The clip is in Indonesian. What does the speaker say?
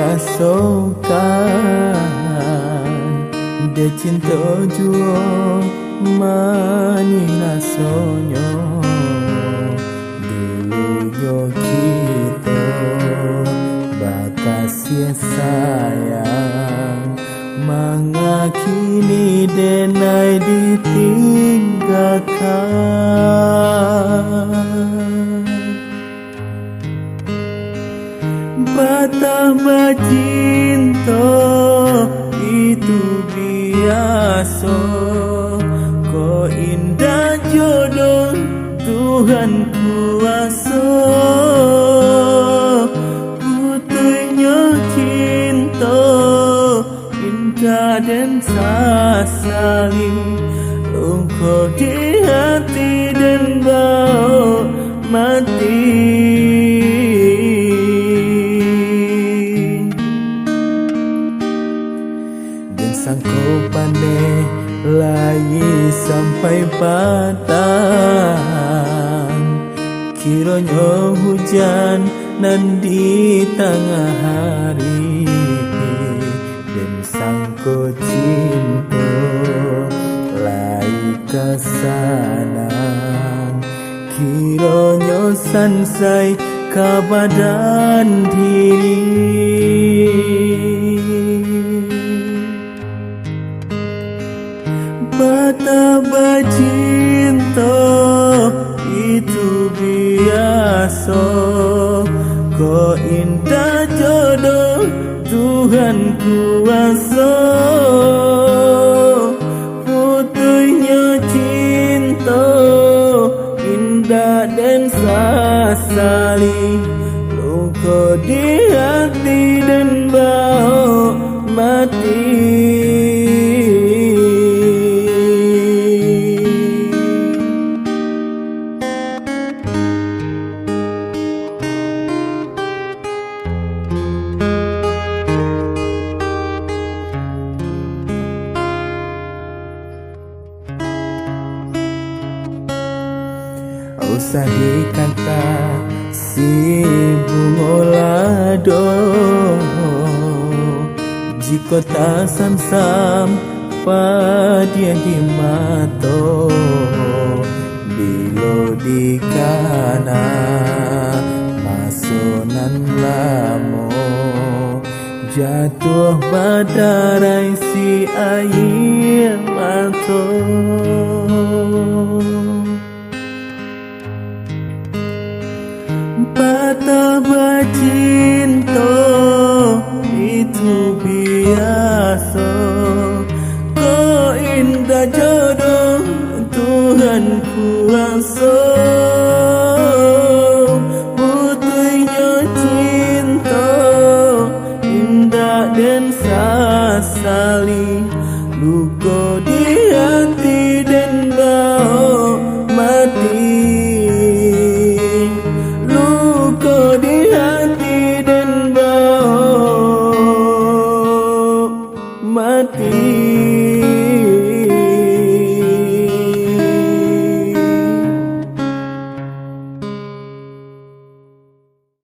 rasokan de cinta juo mani nasonyo dulu yo kita bakasih sayang mangakini denai ditinggalkan batah bacinta itu biasa kau indah jodoh Tuhan kuasa putunya cinta indah dan sasali engkau di hati dan bau mati dan sangko pandai lagi sampai batang kiranya hujan nan di tengah hari dan sangko cinta lagi kesana kiranya sansai kabadan diri batah bacinta itu biasa kau indah jodoh Tuhan kuasa putunya cinta indah dan sasali luka di hati dan bau mati usah dikata si bungolado jika tak sam-sam padia di mato bilo di kana masonan lamo jatuh badarai si air mato batah bacinta itu biasa kau indah jodoh Tuhan kuasa putunya cinta indah dan sasali luka di hati dan bau mati di hati dan bau mati.